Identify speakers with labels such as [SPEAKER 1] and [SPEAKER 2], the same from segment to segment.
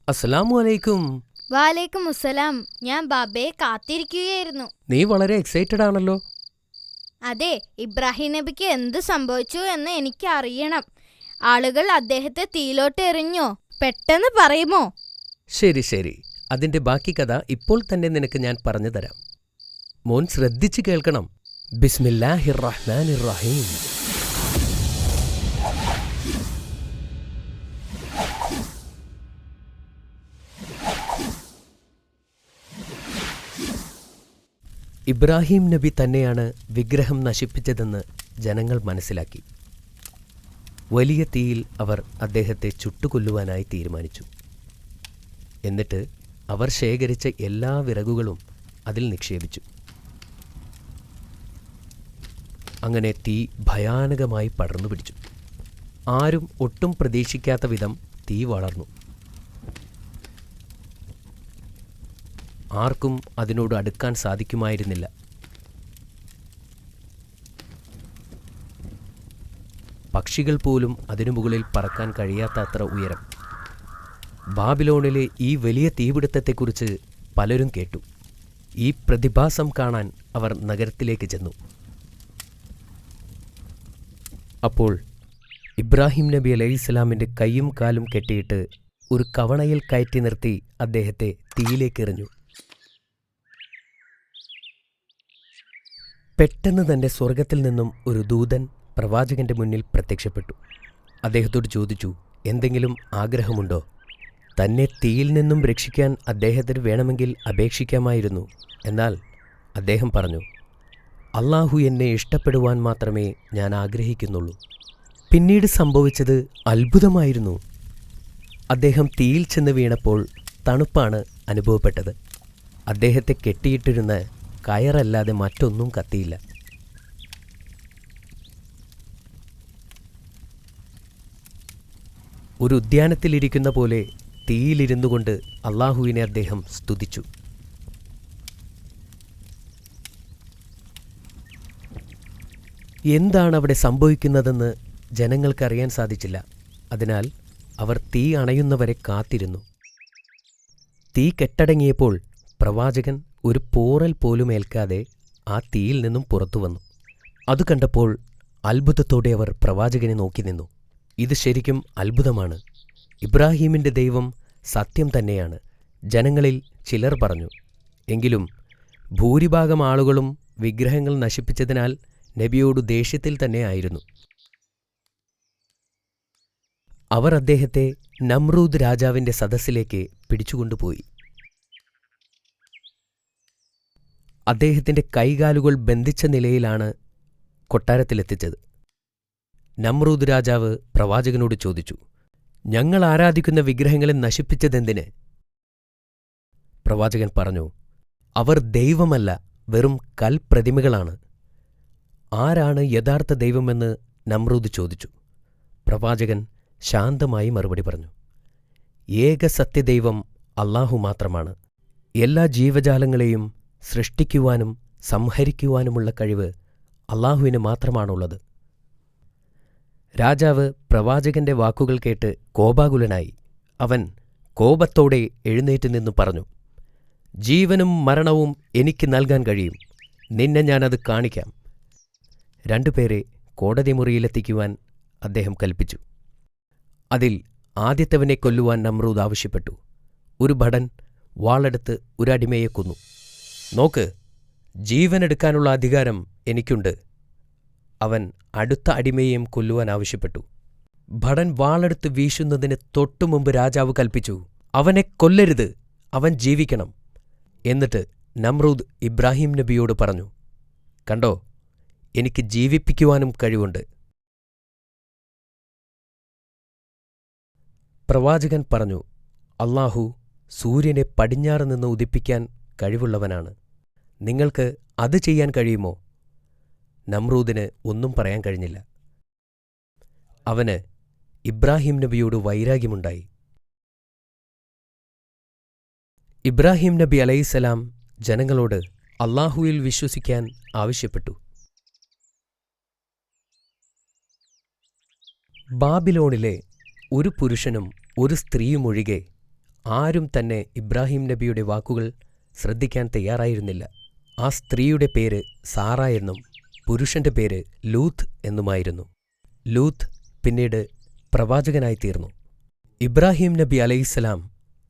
[SPEAKER 1] അസ്സലാമു അലൈക്കും.
[SPEAKER 2] വാലേക്കും മുസ്സലാം. ഞാൻ ബാബയെ കാത്തിരിക്കുകയായിരുന്നു.
[SPEAKER 1] നീ വളരെ എക്സൈറ്റഡ് ആണല്ലോ.
[SPEAKER 2] അതെ, ഇബ്രാഹിം നബിക്ക് എന്ത് സംഭവിച്ചു എന്ന് എനിക്ക് അറിയണം. ആളുകൾ അദ്ദേഹത്തെ തീയിലോട്ട് എറിഞ്ഞോ? പെട്ടെന്ന് പറയുമോ?
[SPEAKER 1] ശരി ശരി, അതിന്റെ ബാക്കി കഥ ഇപ്പോൾ തന്നെ നിനക്ക് ഞാൻ പറഞ്ഞു തരാം. മോൻ ശ്രദ്ധിച്ചു കേൾക്കണം. ബിസ്മില്ലാഹിർ റഹ്മാനിർ റഹീം. ഇബ്രാഹിം നബി തന്നെയാണ് വിഗ്രഹം നശിപ്പിച്ചതെന്ന് ജനങ്ങൾ മനസ്സിലാക്കി. വലിയ തീയിൽ അവർ അദ്ദേഹത്തെ ചുട്ടുകൊല്ലുവാനായി തീരുമാനിച്ചു. എന്നിട്ട് അവർ ശേഖരിച്ച എല്ലാ വിറകുകളും അതിൽ നിക്ഷേപിച്ചു. അങ്ങനെ തീ ഭയാനകമായി പടർന്നു പിടിച്ചു. ആരും ഒട്ടും പ്രതീക്ഷിക്കാത്ത വിധം തീ വളർന്നു. ആർക്കും അതിനോട് അടുക്കാൻ സാധിക്കുമായിരുന്നില്ല. പക്ഷികൾ പോലും അതിനു മുകളിൽ പറക്കാൻ കഴിയാത്ത അത്ര ഉയരം. ബാബിലോണിലെ ഈ വലിയ തീപിടുത്തത്തെക്കുറിച്ച് പലരും കേട്ടു. ഈ പ്രതിഭാസം കാണാൻ അവർ നഗരത്തിലേക്ക് ചെന്നു. അപ്പോൾ ഇബ്രാഹിം നബി അലൈഹിസ്സലാമിൻ്റെ കൈയും കാലും കെട്ടിയിട്ട് ഒരു കവണയിൽ കയറ്റി നിർത്തി അദ്ദേഹത്തെ തീയിലേക്കെറിഞ്ഞു. പെട്ടെന്ന് തന്നെ സ്വർഗത്തിൽ നിന്നും ഒരു ദൂതൻ പ്രവാചകന്റെ മുന്നിൽ പ്രത്യക്ഷപ്പെട്ടു. അദ്ദേഹത്തോട് ചോദിച്ചു, എന്തെങ്കിലും ആഗ്രഹമുണ്ടോ? തന്നെ തീയിൽ നിന്നും രക്ഷിക്കാൻ അദ്ദേഹത്തിന് വേണമെങ്കിൽ അപേക്ഷിക്കാമായിരുന്നു. എന്നാൽ അദ്ദേഹം പറഞ്ഞു, അള്ളാഹു എന്നെ ഇഷ്ടപ്പെടുവാൻ മാത്രമേ ഞാൻ ആഗ്രഹിക്കുന്നുള്ളൂ. പിന്നീട് സംഭവിച്ചത് അത്ഭുതമായിരുന്നു. അദ്ദേഹം തീയിൽ ചെന്ന് വീണപ്പോൾ തണുപ്പാണ് അനുഭവപ്പെട്ടത്. അദ്ദേഹത്തെ കെട്ടിയിട്ടിരുന്ന കയറല്ലാതെ മറ്റൊന്നും കത്തിയില്ല. ഒരു ഉദ്യാനത്തിലിരിക്കുന്ന പോലെ തീയിലിരുന്നു കൊണ്ട് അള്ളാഹുവിനെ അദ്ദേഹം സ്തുതിച്ചു. എന്താണ് അവിടെ സംഭവിക്കുന്നതെന്ന് ജനങ്ങൾക്കറിയാൻ സാധിച്ചില്ല. അതിനാൽ അവർ തീ അണയുന്നവരെ കാത്തിരുന്നു. തീ കെട്ടടങ്ങിയപ്പോൾ പ്രവാചകൻ ഒരു പോറൽ പോലും ഏൽക്കാതെ ആ തീയിൽ നിന്നും പുറത്തു വന്നു. അത് കണ്ടപ്പോൾ അത്ഭുതത്തോടെ അവർ പ്രവാചകനെ നോക്കി നിന്നു. ഇത് ശരിക്കും അത്ഭുതമാണ്. ഇബ്രാഹീമിൻ്റെ ദൈവം സത്യം തന്നെയാണ്, ജനങ്ങളിൽ ചിലർ പറഞ്ഞു. എങ്കിലും ഭൂരിഭാഗം ആളുകളും വിഗ്രഹങ്ങൾ നശിപ്പിച്ചതിനാൽ നബിയോട് ദേഷ്യത്തിൽ തന്നെ ആയിരുന്നു. അവർ അദ്ദേഹത്തെ നമ്രൂദ് രാജാവിൻ്റെ സദസ്സിലേക്ക് പിടിച്ചുകൊണ്ടുപോയി. അദ്ദേഹത്തിൻ്റെ കൈകാലുകൾ ബന്ധിച്ച നിലയിലാണ് കൊട്ടാരത്തിലെത്തിച്ചത്. നമ്രൂദ് രാജാവ് പ്രവാചകനോട് ചോദിച്ചു, ഞങ്ങൾ ആരാധിക്കുന്ന വിഗ്രഹങ്ങളെ നശിപ്പിച്ചതെന്തിന്? പ്രവാചകൻ പറഞ്ഞു, അവർ ദൈവമല്ല, വെറും കൽപ്രതിമകളാണ്. ആരാണ് യഥാർത്ഥ ദൈവമെന്ന് നമ്രൂദ് ചോദിച്ചു. പ്രവാചകൻ ശാന്തമായി മറുപടി പറഞ്ഞു, ഏക സത്യദൈവം അല്ലാഹു മാത്രമാണ്. എല്ലാ ജീവജാലങ്ങളെയും സൃഷ്ടിക്കുവാനും സംഹരിക്കുവാനുമുള്ള കഴിവ് അല്ലാഹുവിന് മാത്രമാണുള്ളത്. രാജാവ് പ്രവാചകന്റെ വാക്കുകൾ കേട്ട് കോപാകുലനായി. അവൻ കോപത്തോടെ എഴുന്നേറ്റ് നിന്നു പറഞ്ഞു, ജീവനും മരണവും എനിക്ക് നൽകാൻ കഴിയും. നിന്നെ ഞാനത് കാണിക്കാം. രണ്ടുപേരെ കോടതി മുറിയിലെത്തിക്കുവാൻ അദ്ദേഹം കൽപ്പിച്ചു. അതിൽ ആദ്യത്തവനെ കൊല്ലുവാൻ നമ്രൂദ് ആവശ്യപ്പെട്ടു. ഒരു ഭടൻ വാളെടുത്ത് ഒരു അടിമയെ കൊന്നു. നോക്ക്, ജീവനെടുക്കാനുള്ള അധികാരം എനിക്കുണ്ട്. അവൻ അടുത്ത അടിമയെയും കൊല്ലുവാൻ ആവശ്യപ്പെട്ടു. ഭടൻ വാളെടുത്ത് വീശുന്നതിന് തൊട്ടുമുമ്പ് രാജാവ് കൽപ്പിച്ചു, അവനെ കൊല്ലരുത്, അവൻ ജീവിക്കണം. എന്നിട്ട് നമ്രൂദ് ഇബ്രാഹിം നബിയോട് പറഞ്ഞു, കണ്ടോ, എനിക്ക് ജീവിപ്പിക്കുവാനും കഴിവുണ്ട്. പ്രവാചകൻ പറഞ്ഞു, അല്ലാഹു സൂര്യനെ പടിഞ്ഞാറ് നിന്ന് ഉദിപ്പിക്കാൻ കഴിവുള്ളവനാണ്. നിങ്ങൾക്ക് അത് ചെയ്യാൻ കഴിയുമോ? നമ്രൂദിന് ഒന്നും പറയാൻ കഴിഞ്ഞില്ല. അവന് ഇബ്രാഹിം നബിയോട് വൈരാഗ്യമുണ്ടായി. ഇബ്രാഹിം നബി അലൈഹിസ്സലാം ജനങ്ങളോട് അല്ലാഹുവിൽ വിശ്വസിക്കാൻ ആവശ്യപ്പെട്ടു. ബാബിലോണിലെ ഒരു പുരുഷനും ഒരു സ്ത്രീയുമൊഴികെ ആരും തന്നെ ഇബ്രാഹിം നബിയുടെ വാക്കുകൾ ശ്രദ്ധിക്കാൻ തയ്യാറായിരുന്നില്ല. ആ സ്ത്രീയുടെ പേര് സാറ എന്നും പുരുഷന്റെ പേര് ലൂത്ത് എന്നുമായിരുന്നു. ലൂത്ത് പിന്നീട് പ്രവാചകനായിത്തീർന്നു. ഇബ്രാഹിം നബി അലൈഹിസ്സലാം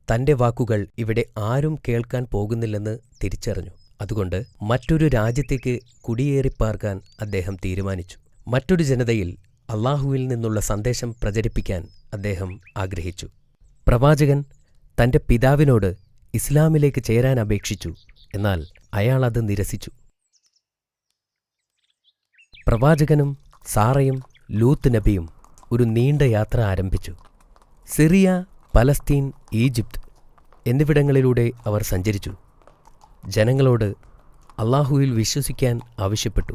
[SPEAKER 1] തന്റെ വാക്കുകൾ ഇവിടെ ആരും കേൾക്കാൻ പോകുന്നില്ലെന്ന് തിരിച്ചറിഞ്ഞു. അതുകൊണ്ട് മറ്റൊരു രാജ്യത്തേക്ക് കുടിയേറിപ്പാർക്കാൻ അദ്ദേഹം തീരുമാനിച്ചു. മറ്റൊരു ജനതയിൽ അള്ളാഹുവിൽ നിന്നുള്ള സന്ദേശം പ്രചരിപ്പിക്കാൻ അദ്ദേഹം ആഗ്രഹിച്ചു. പ്രവാചകൻ തന്റെ പിതാവിനോട് ഇസ്ലാമിലേക്ക് ചേരാൻ അപേക്ഷിച്ചു. എന്നാൽ അയാൾ അത് നിരസിച്ചു. പ്രവാചകനും സാറയും ലൂത്ത് നബിയും ഒരു നീണ്ട യാത്ര ആരംഭിച്ചു. സിറിയ, പലസ്തീൻ, ഈജിപ്ത് എന്നിവിടങ്ങളിലൂടെ അവർ സഞ്ചരിച്ചു. ജനങ്ങളോട് അള്ളാഹുവിൽ വിശ്വസിക്കാൻ ആവശ്യപ്പെട്ടു.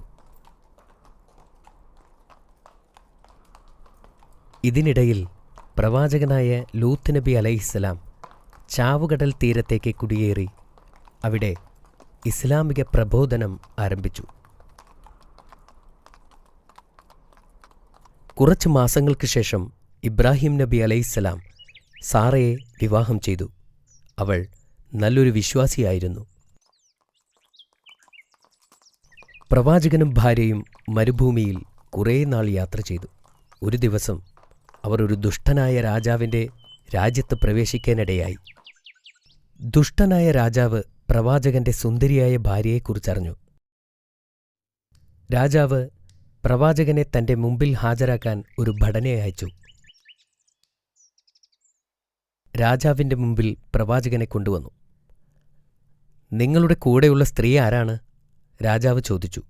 [SPEAKER 1] ഇതിനിടയിൽ പ്രവാചകനായ ലൂത്ത് നബി അലൈഹിസ്സലാം ചാവുകടൽ തീരത്തേക്ക് കുടിയേറി അവിടെ ഇസ്ലാമിക പ്രബോധനം ആരംഭിച്ചു. കുറച്ച് മാസങ്ങൾക്ക് ശേഷം ഇബ്രാഹിം നബി അലൈഹിസ്സലാം സാറയെ വിവാഹം ചെയ്തു. അവൾ നല്ലൊരു വിശ്വാസിയായിരുന്നു. പ്രവാചകനും ഭാര്യയും മരുഭൂമിയിൽ കുറേ നാൾ യാത്ര ചെയ്തു. ഒരു ദിവസം അവർ ഒരു ദുഷ്ടനായ രാജാവിൻ്റെ രാജ്യത്ത് പ്രവേശിക്കാനിടയായി. ദുഷ്ടനായ രാജാവ് പ്രവാചകന്റെ സുന്ദരിയായ ഭാര്യയെക്കുറിച്ചറിഞ്ഞു. രാജാവ് പ്രവാചകനെ തന്റെ മുമ്പിൽ ഹാജരാക്കാൻ ഒരു ഭടനെ അയച്ചു. രാജാവിന്റെ മുമ്പിൽ പ്രവാചകനെ കൊണ്ടുവന്നു. നിങ്ങളുടെ കൂടെയുള്ള സ്ത്രീ ആരാണ്? രാജാവ് ചോദിച്ചു.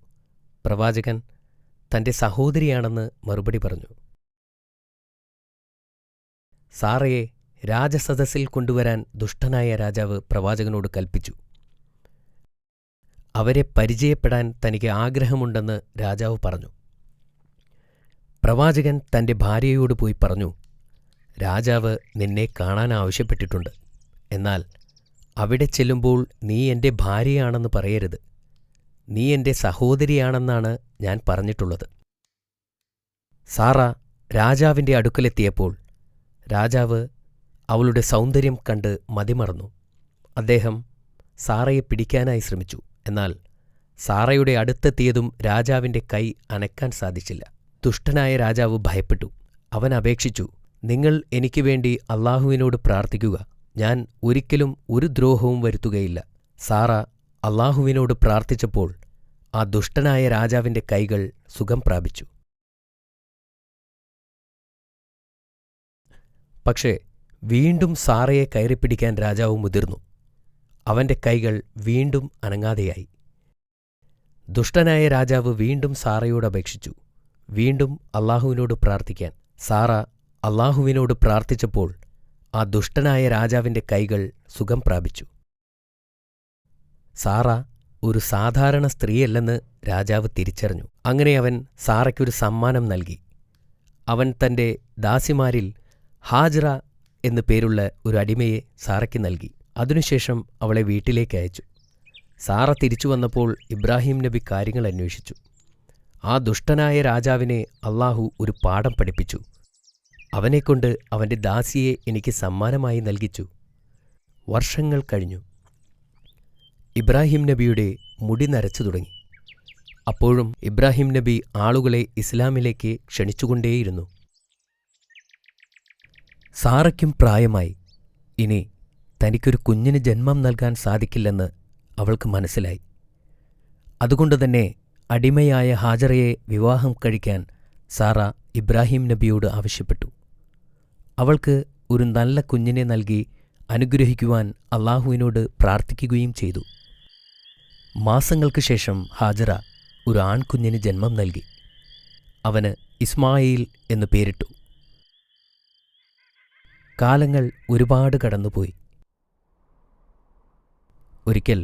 [SPEAKER 1] പ്രവാചകൻ തന്റെ സഹോദരിയാണെന്ന് മറുപടി പറഞ്ഞു. സാറയെ രാജസദസ്സിൽ കൊണ്ടുവരാൻ ദുഷ്ടനായ രാജാവ് പ്രവാചകനോട് കൽപ്പിച്ചു. അവരെ പരിചയപ്പെടാൻ തനിക്ക് ആഗ്രഹമുണ്ടെന്ന് രാജാവ് പറഞ്ഞു. പ്രവാചകൻ തന്റെ ഭാര്യയോട് പോയി പറഞ്ഞു, രാജാവ് നിന്നെ കാണാൻ ആവശ്യപ്പെട്ടിട്ടുണ്ട്. എന്നാൽ അവിടെ ചെല്ലുമ്പോൾ നീ എൻ്റെ ഭാര്യയാണെന്ന് പറയരുത്. നീ എൻ്റെ സഹോദരിയാണെന്നാണ് ഞാൻ പറഞ്ഞിട്ടുള്ളത്. സാറ രാജാവിൻ്റെ അടുക്കലെത്തിയപ്പോൾ രാജാവ് അവളുടെ സൗന്ദര്യം കണ്ട് മതിമറന്നു. അദ്ദേഹം സാറയെ പിടിക്കാനായി ശ്രമിച്ചു. എന്നാൽ സാറയുടെ അടുത്തെത്തിയതും രാജാവിൻ്റെ കൈ അനക്കാൻ സാധിച്ചില്ല. ദുഷ്ടനായ രാജാവ് ഭയപ്പെട്ടു. അവൻ അപേക്ഷിച്ചു, നിങ്ങൾ എനിക്ക് വേണ്ടി അള്ളാഹുവിനോട് പ്രാർത്ഥിക്കുക. ഞാൻ ഒരിക്കലും ഒരു ദ്രോഹവും വരുത്തുകയില്ല. സാറ അള്ളാഹുവിനോട് പ്രാർത്ഥിച്ചപ്പോൾ ആ ദുഷ്ടനായ രാജാവിൻ്റെ കൈകൾ സുഖം പ്രാപിച്ചു. പക്ഷേ വീണ്ടും സാറയെ കയറിപ്പിടിക്കാൻ രാജാവ് മുതിർന്നു. അവന്റെ കൈകൾ വീണ്ടും അനങ്ങാതെയായി. ദുഷ്ടനായ രാജാവ് വീണ്ടും സാറയോട് അപേക്ഷിച്ചു, വീണ്ടും അള്ളാഹുവിനോട് പ്രാർത്ഥിക്കാൻ. സാറ അള്ളാഹുവിനോട് പ്രാർത്ഥിച്ചപ്പോൾ ആ ദുഷ്ടനായ രാജാവിൻ്റെ കൈകൾ സുഖം പ്രാപിച്ചു. സാറ ഒരു സാധാരണ സ്ത്രീയല്ലെന്ന് രാജാവ് തിരിച്ചറിഞ്ഞു. അങ്ങനെ അവൻ സാറയ്ക്കൊരു സമ്മാനം നൽകി. അവൻ തൻ്റെ ദാസിമാരിൽ ഹാജറ എന്നു പേരുള്ള ഒരു അടിമയെ സാറയ്ക്ക് നൽകി. അതിനുശേഷം അവളെ വീട്ടിലേക്ക് അയച്ചു. സാറ തിരിച്ചു വന്നപ്പോൾ ഇബ്രാഹിം നബി കാര്യങ്ങൾ അന്വേഷിച്ചു. ആ ദുഷ്ടനായ രാജാവിനെ അള്ളാഹു ഒരു പാഠം പഠിപ്പിച്ചു. അവനെക്കൊണ്ട് അവൻ്റെ ദാസിയെ എനിക്ക് സമ്മാനമായി നൽകിച്ചു. വർഷങ്ങൾ കഴിഞ്ഞു. ഇബ്രാഹിം നബിയുടെ മുടി നരച്ചു തുടങ്ങി. അപ്പോഴും ഇബ്രാഹിം നബി ആളുകളെ ഇസ്ലാമിലേക്ക് ക്ഷണിച്ചുകൊണ്ടേയിരുന്നു. സാറയ്ക്കും പ്രായമായി. ഇനി തനിക്കൊരു കുഞ്ഞിന് ജന്മം നൽകാൻ സാധിക്കില്ലെന്ന് അവൾക്ക് മനസ്സിലായി. അതുകൊണ്ടുതന്നെ അടിമയായ ഹാജറയെ വിവാഹം കഴിക്കാൻ സാറ ഇബ്രാഹിം നബിയോട് ആവശ്യപ്പെട്ടു. അവൾക്ക് ഒരു നല്ല കുഞ്ഞിനെ നൽകി അനുഗ്രഹിക്കുവാൻ അള്ളാഹുവിനോട് പ്രാർത്ഥിക്കുകയും ചെയ്തു. മാസങ്ങൾക്ക് ശേഷം ഹാജറ ഒരു ആൺകുഞ്ഞിന് ജന്മം നൽകി. അവന് ഇസ്മായിൽ എന്നു പേരിട്ടു. കാലങ്ങൾ ഒരുപാട് കടന്നുപോയി. ഒരിക്കൽ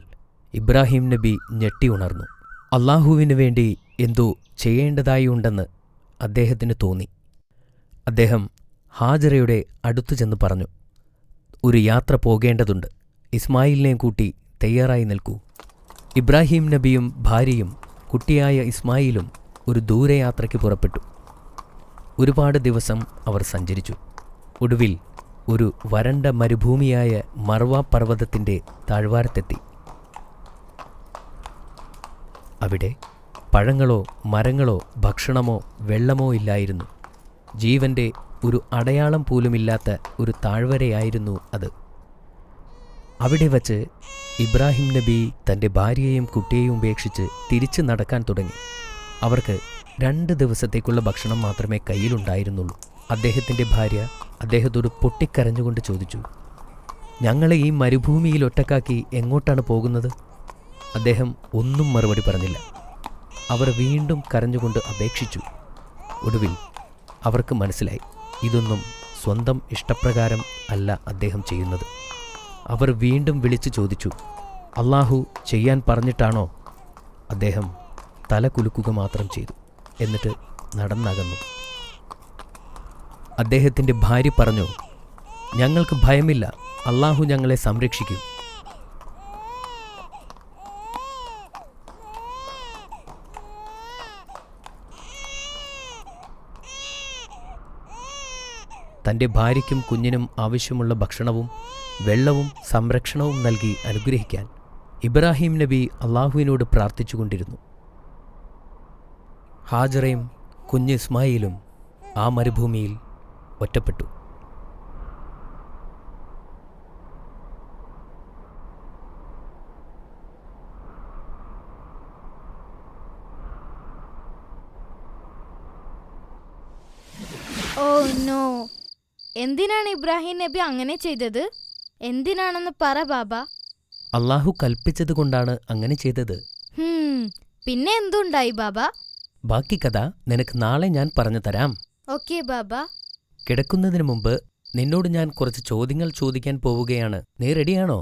[SPEAKER 1] ഇബ്രാഹിം നബി ഞെട്ടി ഉണർന്നു. അള്ളാഹുവിനു വേണ്ടി എന്തോ ചെയ്യേണ്ടതായി ഉണ്ടെന്ന് അദ്ദേഹത്തിന് തോന്നി. അദ്ദേഹം ഹാജറയുടെ അടുത്തു ചെന്ന് പറഞ്ഞു, ഒരു യാത്ര പോകേണ്ടതുണ്ട്. ഇസ്മായിലിനെയും കൂട്ടി തയ്യാറായി നിൽക്കൂ. ഇബ്രാഹിം നബിയും ഭാര്യയും കുട്ടിയായ ഇസ്മായിലും ഒരു ദൂരയാത്രയ്ക്ക് പുറപ്പെട്ടു. ഒരുപാട് ദിവസം അവർ സഞ്ചരിച്ചു. ഒടുവിൽ ഒരു വരണ്ട മരുഭൂമിയായ മർവ പർവ്വതത്തിൻ്റെ താഴ്വാരത്തെത്തി. അവിടെ പഴങ്ങളോ മരങ്ങളോ ഭക്ഷണമോ വെള്ളമോ ഇല്ലായിരുന്നു. ജീവന്റെ ഒരു അടയാളം പോലുമില്ലാത്ത ഒരു താഴ്വരയായിരുന്നു അത്. അവിടെ വച്ച് ഇബ്രാഹിം നബി തൻ്റെ ഭാര്യയെയും കുട്ടിയെയും ഉപേക്ഷിച്ച് തിരിച്ചു നടക്കാൻ തുടങ്ങി. അവർക്ക് 2 ദിവസത്തേക്കുള്ള ഭക്ഷണം മാത്രമേ കയ്യിലുണ്ടായിരുന്നുള്ളൂ. അദ്ദേഹത്തിൻ്റെ ഭാര്യ അദ്ദേഹത്തോട് പൊട്ടിക്കരഞ്ഞുകൊണ്ട് ചോദിച്ചു, ഞങ്ങളെ ഈ മരുഭൂമിയിൽ ഒറ്റക്കാക്കി എങ്ങോട്ടാണ് പോകുന്നത്? അദ്ദേഹം ഒന്നും മറുപടി പറഞ്ഞില്ല. അവർ വീണ്ടും കരഞ്ഞുകൊണ്ട് അപേക്ഷിച്ചു. ഒടുവിൽ അവർക്ക് മനസ്സിലായി, ഇതൊന്നും സ്വന്തം ഇഷ്ടപ്രകാരം അല്ല അദ്ദേഹം ചെയ്യുന്നത്. അവർ വീണ്ടും വിളിച്ചു ചോദിച്ചു, അള്ളാഹു ചെയ്യാൻ പറഞ്ഞിട്ടാണോ? അദ്ദേഹം തല കുലുക്കുക മാത്രം ചെയ്തു. എന്നിട്ട് നടന്നകന്നു. അദ്ദേഹത്തിൻ്റെ ഭാര്യ പറഞ്ഞു, ഞങ്ങൾക്ക് ഭയമില്ല, അള്ളാഹു ഞങ്ങളെ സംരക്ഷിക്കും. തൻ്റെ ഭാര്യയ്ക്കും കുഞ്ഞിനും ആവശ്യമുള്ള ഭക്ഷണവും വെള്ളവും സംരക്ഷണവും നൽകി അനുഗ്രഹിക്കാൻ ഇബ്രാഹിം നബി അള്ളാഹുവിനോട് പ്രാർത്ഥിച്ചുകൊണ്ടിരുന്നു. ഹാജറയും കുഞ്ഞ് ഇസ്മായിലും ആ മരുഭൂമിയിൽ ഒറ്റപ്പെട്ടു.
[SPEAKER 2] ഓ നോ, എന്തിനാണ് ഇബ്രാഹിം നബി അങ്ങനെ ചെയ്തത്? എന്തിനാണെന്ന് പറ ബാബ.
[SPEAKER 1] അള്ളാഹു കൽപ്പിച്ചതുകൊണ്ടാണ് അങ്ങനെ ചെയ്തത്.
[SPEAKER 2] പിന്നെ എന്തുണ്ടായി ബാബ?
[SPEAKER 1] ബാക്കി കഥ നിനക്ക് നാളെ ഞാൻ പറഞ്ഞു തരാം.
[SPEAKER 2] ഓക്കെ ബാബ.
[SPEAKER 1] കിടക്കുന്നതിന് മുമ്പ് നിന്നോട് ഞാൻ കുറച്ച് ചോദ്യങ്ങൾ ചോദിക്കാൻ പോവുകയാണ്. നീ റെഡിയാണോ?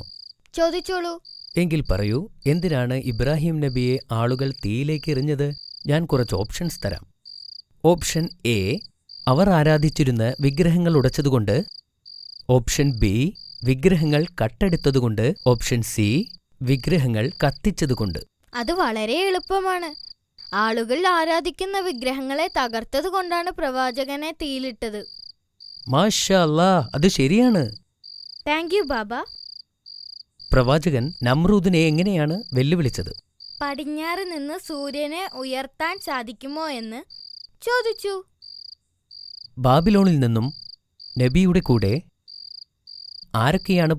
[SPEAKER 2] ചോദിച്ചോളൂ.
[SPEAKER 1] എങ്കിൽ പറയൂ, എന്തിനാണ് ഇബ്രാഹിം നബിയെ ആളുകൾ തീയിലേക്ക് എറിഞ്ഞത്? ഞാൻ കുറച്ച് ഓപ്ഷൻസ് തരാം. ഓപ്ഷൻ എ, അവർ ആരാധിച്ചിരുന്ന വിഗ്രഹങ്ങൾ ഉടച്ചതുകൊണ്ട്. ഓപ്ഷൻ ബി, വിഗ്രഹങ്ങൾ കട്ടെടുത്തതുകൊണ്ട്. ഓപ്ഷൻ സി, വിഗ്രഹങ്ങൾ കത്തിച്ചതുകൊണ്ട്.
[SPEAKER 2] അത് വളരെ എളുപ്പമാണ്. ആളുകൾ ആരാധിക്കുന്ന വിഗ്രഹങ്ങളെ തകർത്തതുകൊണ്ടാണ് പ്രവാചകനെ തീയിലിട്ടത്.
[SPEAKER 1] മാഷാ അല്ലാ, അത് ശരിയാണ്.
[SPEAKER 2] താങ്ക് യു ബാബ.
[SPEAKER 1] പ്രവാചകൻ നമ്രൂദിനെ എങ്ങനെയാണ് വെല്ലുവിളിച്ചത്?
[SPEAKER 2] പടിഞ്ഞാറ് നിന്ന് സൂര്യനെ ഉയർത്താൻ സാധിക്കുമോ എന്ന് ചോദിച്ചു.
[SPEAKER 1] ബാബിലോണിൽ നിന്നും നബിയുടെ കൂടെ ആരൊക്കെയാണ്